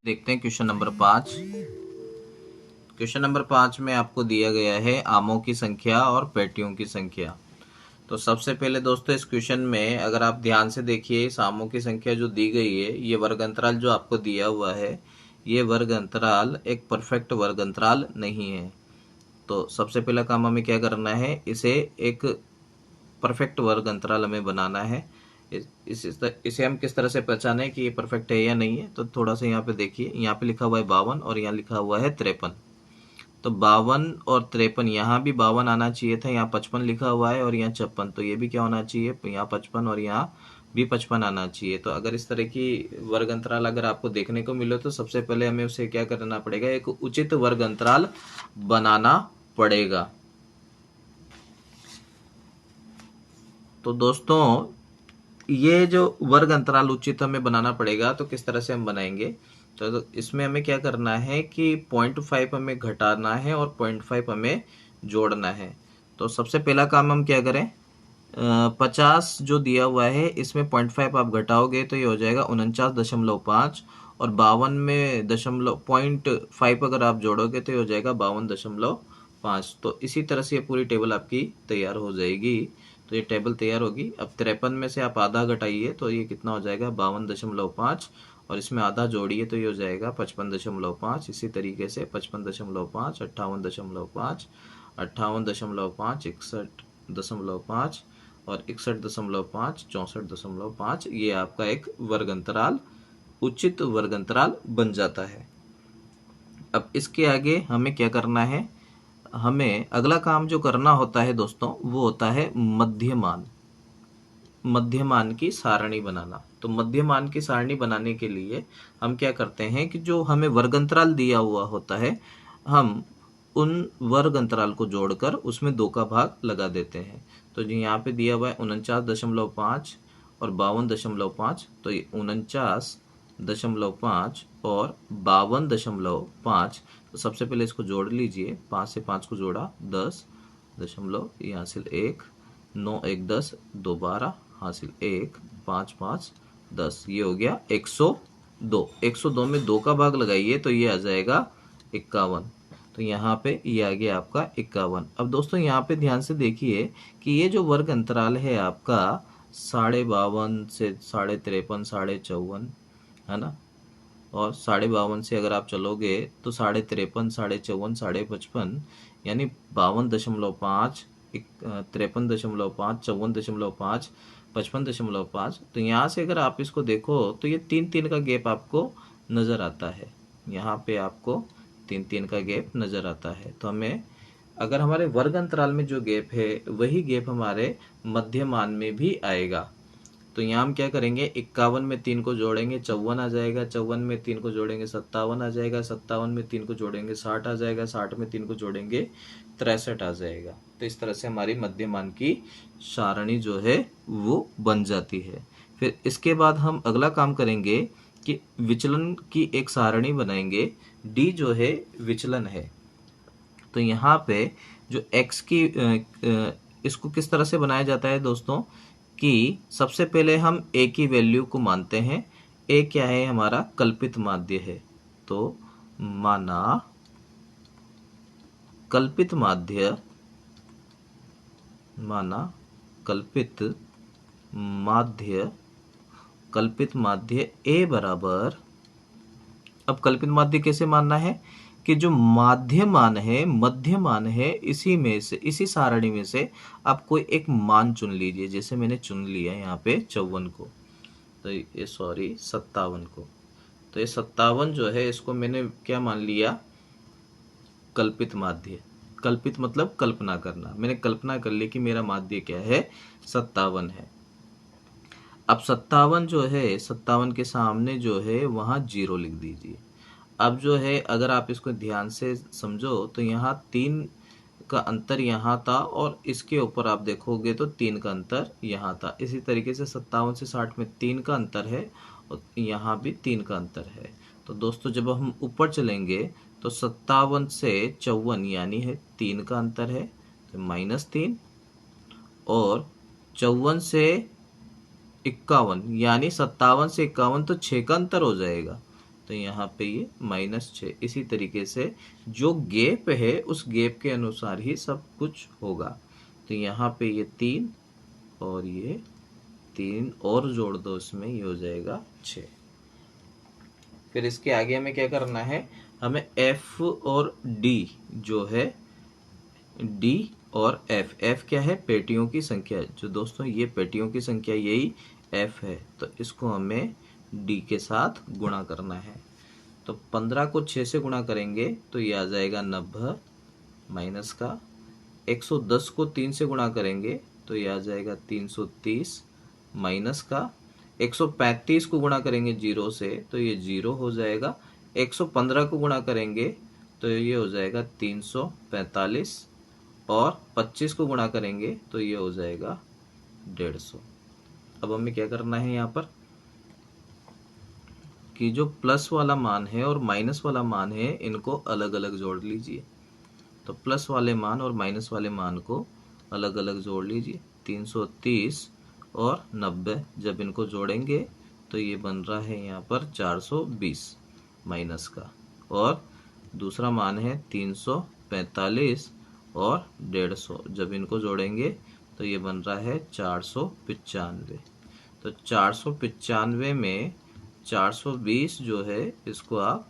देखते हैं question number 5। Question number 5 में आपको दिया गया है आमों की संख्या और पेटियों की संख्या। तो सबसे पहले दोस्तों इस क्वेश्चन में अगर आप ध्यान से देखिए, इस आमों की संख्या जो दी गई है, ये वर्ग अंतराल जो आपको दिया हुआ है, ये वर्ग अंतराल एक परफेक्ट वर्ग अंतराल नहीं है। तो सबसे पहला काम हमें क्या करना है, इसे एक परफेक्ट वर्ग अंतराल हमें बनाना है। इसे हम किस तरह से पहचाने कि ये परफेक्ट है या नहीं है, तो थोड़ा सा यहाँ पे देखिए, यहाँ पे लिखा हुआ है 52 और यहाँ लिखा हुआ है 53। तो 52 और 53, यहाँ भी 52 आना चाहिए था, यहाँ 55 लिखा हुआ है और यहाँ 56, तो ये भी क्या होना चाहिए, यहाँ 55 और यहाँ भी 55 आना चाहिए। तो अगर इस तरह की वर्ग अंतराल अगर आपको देखने को मिले तो सबसे पहले हमें उसे क्या करना पड़ेगा, एक उचित वर्ग अंतराल बनाना पड़ेगा। तो दोस्तों ये जो वर्ग अंतराल उचित हमें बनाना पड़ेगा, तो किस तरह से हम बनाएंगे, तो इसमें हमें क्या करना है कि 0.5 हमें घटाना है और 0.5 हमें जोड़ना है। तो सबसे पहला काम हम क्या करें, 50 जो दिया हुआ है इसमें 0.5 आप घटाओगे तो ये हो जाएगा 49.5 और 52 में 0.5 अगर आप जोड़ोगे तो ये हो जाएगा 52.5। तो इसी तरह से ये पूरी टेबल आपकी तैयार हो जाएगी। तो ये टेबल तैयार होगी। अब 53 में से आप आधा घटाइए तो ये कितना हो जाएगा 52.5 और इसमें आधा जोड़िए तो ये हो जाएगा 55.5। इसी तरीके से 55.5, 58.5, 58.5, 61.5 और 61.5, 64.5, ये आपका एक वर्ग अंतराल, उचित वर्ग अंतराल बन जाता है। अब इसके आगे हमें क्या करना है, हमें अगला काम जो करना होता है दोस्तों वो होता है मध्यमान की सारणी बनाना। तो मध्यमान की सारणी बनाने के लिए हम क्या करते हैं कि जो हमें वर्ग अंतराल दिया हुआ होता है, हम उन वर्ग अंतराल को जोड़कर उसमें 2 का भाग लगा देते हैं। तो जो यहाँ पे दिया हुआ है 49.5 और 52.5, तो ये 49.5 और 52.5। तो सबसे पहले इसको जोड़ लीजिए, 5 से 5 को जोड़ा 10 दशमलव, यहाँ से 1, 9 1 10, 2 12, हासिल 1, 5 5 10, ये हो गया 102। 102 में 2 का भाग लगाइए तो ये आ जाएगा 51। तो यहाँ पे ये आ गया आपका 51। अब दोस्तों यहाँ पे ध्यान से देखिए कि ये जो वर्ग अंतराल है आपका 52.5 से 53.5, 54, है ना, और 52.5 से अगर आप चलोगे तो 53.5, 54, 55, यानी 52.5, 53.5, 54.5, 55.5। तो यहाँ से अगर आप इसको देखो तो ये 3-3 का गैप आपको नज़र आता है, यहाँ पे आपको 3-3 का गैप नज़र आता है। तो हमें अगर हमारे वर्ग अंतराल में जो गैप है वही गैप हमारे मध्यमान में भी आएगा। तो यहाँ हम क्या करेंगे, 51 में 3 को जोड़ेंगे 54 आ जाएगा, 54 में 3 को जोड़ेंगे 57 आ जाएगा, 57 में 3 को जोड़ेंगे 60 आ जाएगा, 60 में 3 को जोड़ेंगे 63 आ जाएगा। तो इस तरह से हमारी मध्यमान की सारणी जो है वो बन जाती है। फिर इसके बाद हम अगला काम करेंगे कि विचलन की एक सारणी बनाएंगे। डी जो है विचलन है। तो यहाँ पे जो x की इसको किस तरह से बनाया जाता है दोस्तों, कि सबसे पहले हम a की वैल्यू को मानते हैं। a क्या है, हमारा कल्पित माध्य है। तो माना कल्पित माध्य, कल्पित माध्य a बराबर, अब कल्पित माध्य कैसे मानना है कि जो माध्यमान है, मध्यमान है, इसी में से, इसी सारणी में से आप कोई एक मान चुन लीजिए। जैसे मैंने चुन लिया यहाँ पे 54 को, तो ये 57 को। तो ये 57 जो है इसको मैंने क्या मान लिया, कल्पित माध्य। कल्पित मतलब कल्पना करना, मैंने कल्पना कर ली कि मेरा माध्य क्या है, 57 है। अब 57 जो है, 57 के सामने जो है वहां 0 लिख दीजिए। अब जो है अगर आप इसको ध्यान से समझो तो यहाँ 3 का अंतर यहाँ था और इसके ऊपर आप देखोगे तो 3 का अंतर यहाँ था। इसी तरीके से 57 से 60 में 3 का अंतर है और यहाँ भी 3 का अंतर है। तो दोस्तों जब हम ऊपर चलेंगे तो 57 से 54 यानी है 3 का अंतर है, तो -3, और 54 से 51 यानी 57 से 51 तो 6 का अंतर हो जाएगा। तो यहाँ पे ये -6। इसी तरीके से जो गैप है उस गैप के अनुसार ही सब कुछ होगा। तो यहाँ पे ये 3 और ये 3 और जोड़ दो इसमें, ये हो जाएगा 6। फिर इसके आगे हमें क्या करना है, हमें F और D जो है, D और F क्या है, पेटियों की संख्या। जो दोस्तों ये पेटियों की संख्या यही F है, तो इसको हमें D के साथ गुणा करना है। तो 15 को 6 से गुणा करेंगे तो ये आ जाएगा 90 माइनस का, 110 को 3 से गुणा करेंगे तो ये आ जाएगा 330 माइनस का, 135 को गुणा करेंगे 0 से तो ये 0 हो जाएगा, 115 को गुणा करेंगे तो ये हो जाएगा 345 और 25 को गुणा करेंगे तो ये हो जाएगा 150। अब हमें क्या करना है यहाँ पर कि जो प्लस वाला मान है और माइनस वाला मान है इनको अलग अलग जोड़ लीजिए। तो प्लस वाले मान और माइनस वाले मान को अलग अलग जोड़ लीजिए। 330 और 90 जब इनको जोड़ेंगे तो ये बन रहा है यहाँ पर 420 माइनस का, और दूसरा मान है 345 और 150, जब इनको जोड़ेंगे तो ये बन रहा है 495। तो 495 में 420 जो है इसको आप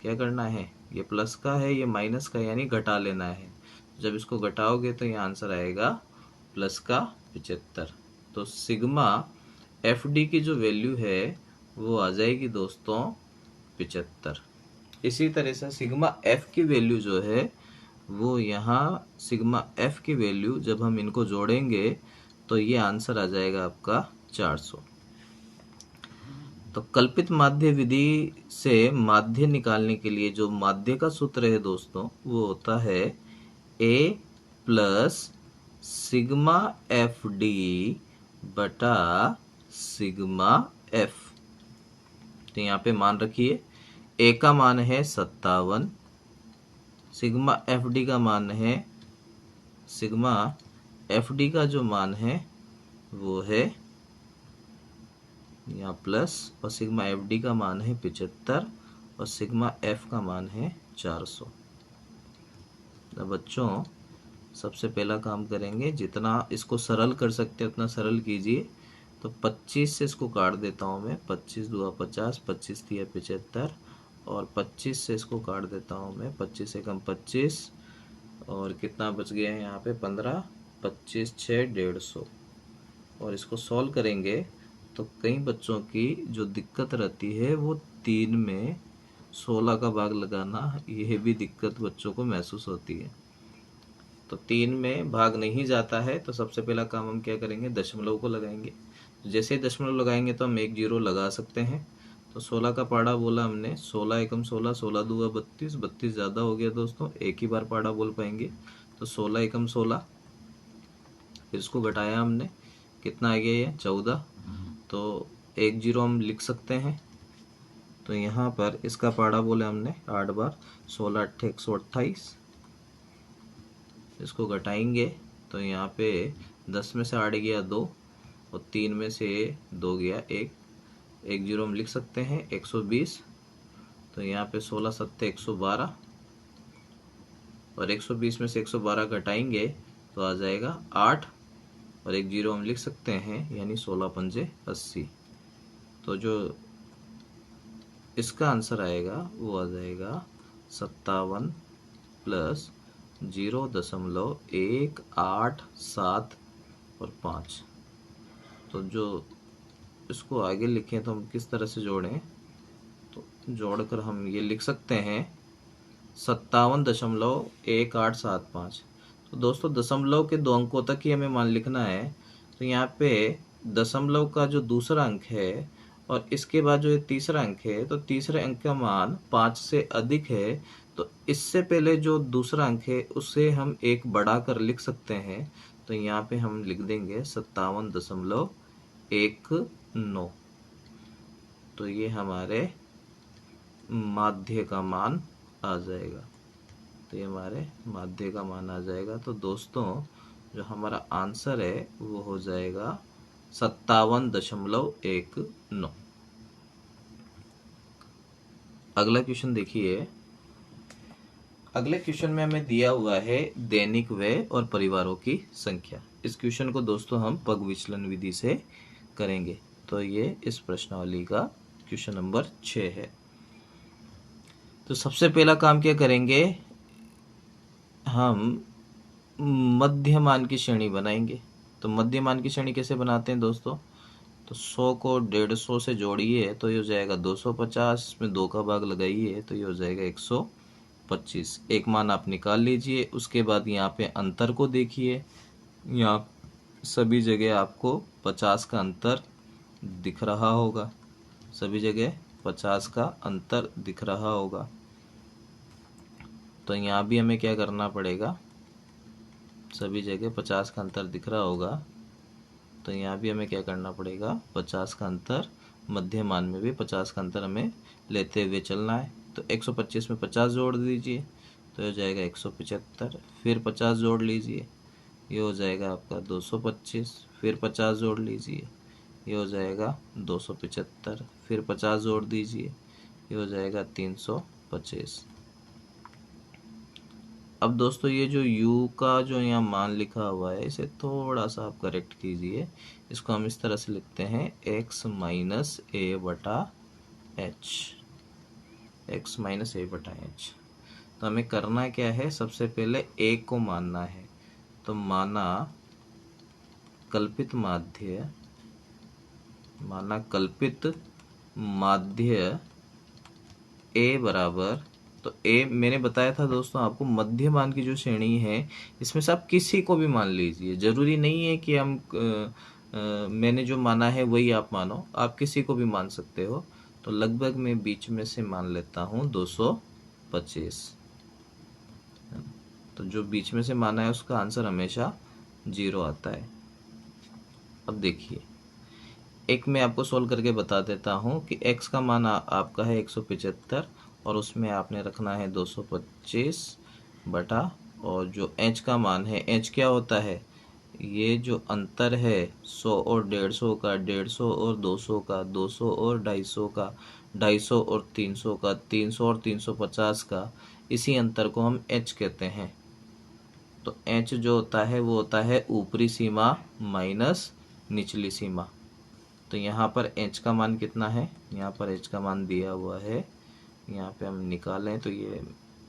क्या करना है, ये प्लस का है ये माइनस का, यानी घटा लेना है। जब इसको घटाओगे तो ये आंसर आएगा प्लस का 75। तो सिग्मा FD की जो वैल्यू है वो आ जाएगी दोस्तों 75। इसी तरह से सिग्मा F की वैल्यू जो है वो यहाँ सिग्मा F की वैल्यू जब हम इनको जोड़ेंगे तो ये आंसर आ जाएगा आपका 400। तो कल्पित माध्य विधि से माध्य निकालने के लिए जो माध्य का सूत्र है दोस्तों वो होता है A प्लस सिग्मा FD बटा सिग्मा F। तो यहाँ पे मान रखिए A का मान है 57, सिग्मा FD का मान है, सिग्मा FD का जो मान है वो है यहाँ प्लस, और सिग्मा FD का मान है 75 और सिग्मा F का मान है 400। तो बच्चों सबसे पहला काम करेंगे, जितना इसको सरल कर सकते हैं उतना सरल कीजिए। तो 25 से इसको काट देता हूँ मैं, 25 दूआ 50, 25 दिया 75 और 25 से इसको काट देता हूँ मैं, 25 से कम 25 और कितना बच गया है यहाँ पे 15, 25 6 150। और इसको सॉल्व करेंगे तो कई बच्चों की जो दिक्कत रहती है वो 3 में 16 का भाग लगाना, यह भी दिक्कत बच्चों को महसूस होती है। तो 3 में भाग नहीं जाता है तो सबसे पहला काम हम क्या करेंगे, दशमलव को लगाएंगे। जैसे ही दशमलव लगाएंगे तो हम 1 0 लगा सकते हैं। तो 16 का पाड़ा बोला हमने, 16 एकम 16, 16 दूआ 32, 32 ज़्यादा हो गया दोस्तों, एक ही बार पाड़ा बोल पाएंगे। तो 16 एकम 16, फिर इसको घटाया हमने, कितना आ गया ये 14। तो 1 0 हम लिख सकते हैं। तो यहाँ पर इसका पाड़ा बोले हमने 8 बार, 16 8 128। इसको घटाएंगे तो यहाँ पे 10 में से 8 गया 2 और 3 में से 2 गया 1, 1 0 हम लिख सकते हैं 120। तो यहाँ पे 16 7 112 और 120 में से 112 घटाएंगे तो आ जाएगा 8 और 1 0 हम लिख सकते हैं, यानी 16 पंजे 80। तो जो इसका आंसर आएगा वो आ जाएगा 57 प्लस 0.187 और 5। तो जो इसको आगे लिखें तो हम किस तरह से जोड़ें, तो जोड़कर हम ये लिख सकते हैं 57.1875। तो दोस्तों दशमलव के 2 अंकों तक ही हमें मान लिखना है। तो यहाँ पे दशमलव का जो दूसरा अंक है और इसके बाद जो ये तीसरा अंक है, तो तीसरे अंक का मान 5 से अधिक है, तो इससे पहले जो दूसरा अंक है उसे हम एक बढ़ा कर लिख सकते हैं। तो यहाँ पे हम लिख देंगे 57.19। तो ये हमारे माध्य का मान आ जाएगा। तो ये हमारे माध्य का मान आ जाएगा। तो दोस्तों जो हमारा आंसर है वो हो जाएगा 57.19। अगला क्वेश्चन देखिए। अगले क्वेश्चन में हमें दिया हुआ है दैनिक व्यय और परिवारों की संख्या। इस क्वेश्चन को दोस्तों हम पग विचलन विधि से करेंगे। तो ये इस प्रश्नावली का क्वेश्चन नंबर 6 है। तो सबसे पहला काम क्या करेंगे, हम मध्यमान की श्रेणी बनाएंगे। तो मध्यमान की श्रेणी कैसे बनाते हैं दोस्तों, तो 100 को 150 से जोड़िए तो ये हो जाएगा 250, इसमें 2 का भाग लगाइए तो ये हो जाएगा 125। एक मान आप निकाल लीजिए। उसके बाद यहाँ पे अंतर को देखिए, यहाँ सभी जगह आपको 50 का अंतर दिख रहा होगा, सभी जगह 50 का अंतर दिख रहा होगा। तो यहाँ भी हमें क्या करना पड़ेगा, सभी जगह 50 का अंतर दिख रहा होगा, तो यहाँ भी हमें क्या करना पड़ेगा, 50 का अंतर, मध्यमान में भी 50 का अंतर हमें लेते हुए चलना है। तो 125 में 50 जोड़ दीजिए तो हो जाएगा 175, फिर 50 जोड़ लीजिए, ये हो जाएगा आपका 225, फिर 50 जोड़ लीजिए, ये हो जाएगा 275, फिर 50 जोड़ दीजिए, ये हो जाएगा 325। अब दोस्तों ये जो u का जो यहाँ मान लिखा हुआ है इसे थोड़ा सा आप करेक्ट कीजिए। इसको हम इस तरह से लिखते हैं x माइनस ए बटा एच, एक्स माइनस ए बटा एच। तो हमें करना क्या है, सबसे पहले a को मानना है। तो माना कल्पित माध्य a बराबर, तो a मैंने बताया था दोस्तों आपको, मध्यमान की जो श्रेणी है इसमें से आप किसी को भी मान लीजिए, जरूरी नहीं है कि हम मैंने जो माना है वही आप मानो, आप किसी को भी मान सकते हो। तो लगभग मैं बीच में से मान लेता हूँ 225। तो जो बीच में से माना है उसका आंसर हमेशा 0 आता है। अब देखिए, एक मैं आपको सोल्व करके बता देता हूँ कि x का मान आपका है 175 और उसमें आपने रखना है 225 बटा, और जो h का मान है, h क्या होता है, ये जो अंतर है 100 और 150 का, 150 और 200 का, 200 और 250 का, 250 और 300 का, 300 और 350 का, इसी अंतर को हम h कहते हैं। तो h जो होता है वो होता है ऊपरी सीमा माइनस निचली सीमा। तो यहाँ पर h का मान कितना है, यहाँ पर h का मान दिया हुआ है, यहाँ पे हम निकालें तो ये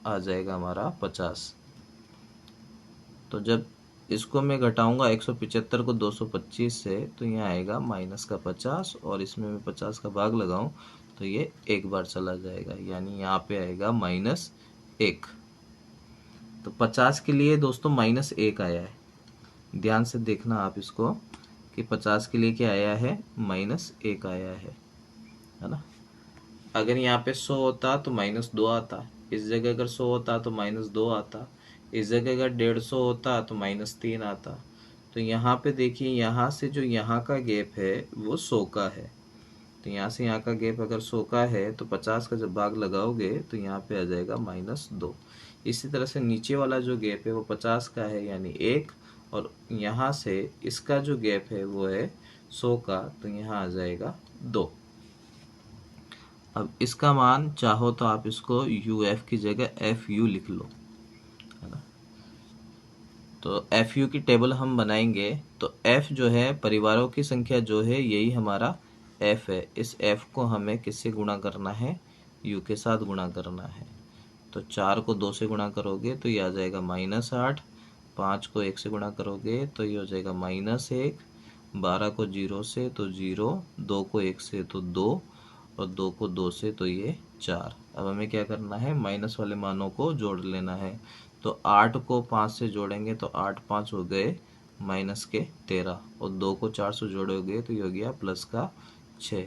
आ जाएगा हमारा 50। तो जब इसको मैं घटाऊंगा 175 को 225 से तो यहाँ आएगा माइनस का 50, और इसमें मैं 50 का भाग लगाऊं तो ये एक बार चला जाएगा, यानी यहाँ पे आएगा -1। तो 50 के लिए दोस्तों -1 आया है, ध्यान से देखना आप इसको कि 50 के लिए क्या आया है, -1 आया है ना। अगर यहाँ पे 100 होता तो -2 आता, इस जगह अगर 100 होता तो -2 आता, इस जगह अगर 150 होता तो -3 आता। तो यहाँ पे देखिए, यहाँ से जो यहाँ का गैप है वो 100 का है। तो यहाँ से यहाँ का गैप अगर 100 का है तो 50 का जब भाग लगाओगे तो यहाँ पे आ जाएगा -2। इसी तरह से नीचे वाला जो गैप है वो 50 का है यानी 1, और यहाँ से इसका जो गैप है वो है 100 का, तो यहाँ आ जाएगा 2। अब इसका मान चाहो तो आप इसको UF की जगह FU लिख लो, है ना। तो FU की टेबल हम बनाएंगे। तो F जो है परिवारों की संख्या जो है यही हमारा F है। इस F को हमें किससे गुणा करना है, U के साथ गुणा करना है। तो 4 को 2 से गुणा करोगे तो ये आ जाएगा -8, 5 को 1 से गुणा करोगे तो ये हो जाएगा -1, 12 को 0 से तो 0, 2 को 1 से तो 2, और 2 को 2 से तो ये 4। अब हमें क्या करना है, माइनस वाले मानों को जोड़ लेना है। तो 8 को 5 से जोड़ेंगे तो 8 5 हो गए -13, और 2 को 4 से जोड़ोगे तो ये हो गया +6,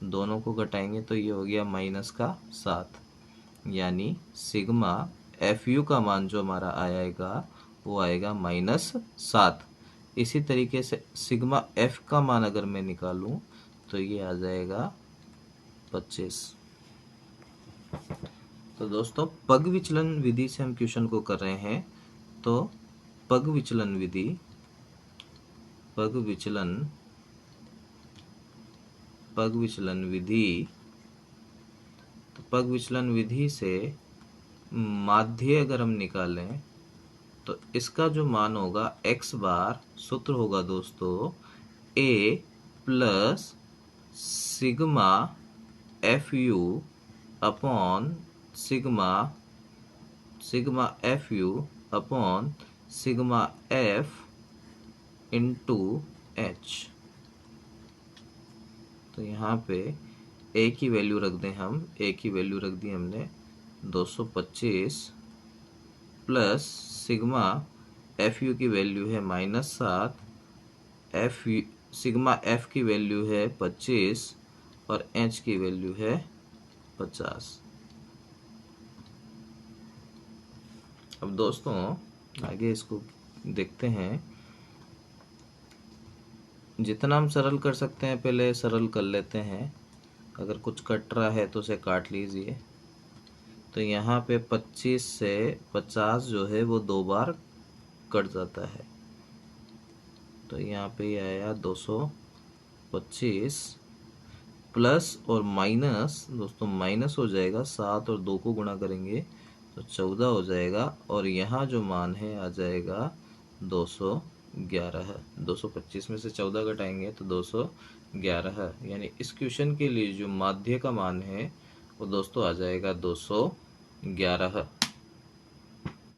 दोनों को घटाएंगे तो ये हो गया -7, यानी सिग्मा FU का मान जो हमारा आएगा वो आएगा -7। इसी तरीके से सिग्मा F का मान अगर मैं निकालूं तो ये आ जाएगा 25। तो दोस्तों पग विचलन विधि से हम क्वेश्चन को कर रहे हैं। तो पग विचलन विधि, तो पग विचलन विधि से माध्य अगर हम निकालें तो इसका जो मान होगा x बार, सूत्र होगा दोस्तों a plus sigma F you upon sigma F you upon sigma F into H. तो यहाँ पे a की वैल्यू रख दें हम, a की वैल्यू रख दी हमने 225 प्लस सिग्मा एफ यू की वैल्यू है -7, सिग्मा एफ की वैल्यू है 25 और एच की वैल्यू है 50। अब दोस्तों आगे इसको देखते हैं। जितना हम सरल कर सकते हैं पहले सरल कर लेते हैं। अगर कुछ कट रहा है तो उसे काट लीजिए। तो यहाँ पे 25 से 50 जो है वो 2 बार कट जाता है। तो यहाँ पे ये आया 225 प्लस और माइनस, दोस्तों माइनस हो जाएगा, 7 और 2 को गुणा करेंगे तो 14 हो जाएगा और यहाँ जो मान है आ जाएगा 211। 225 में से 14 घटाएंगे तो 211, यानी इस क्वेश्चन के लिए जो माध्य का मान है वो दोस्तों आ जाएगा 211।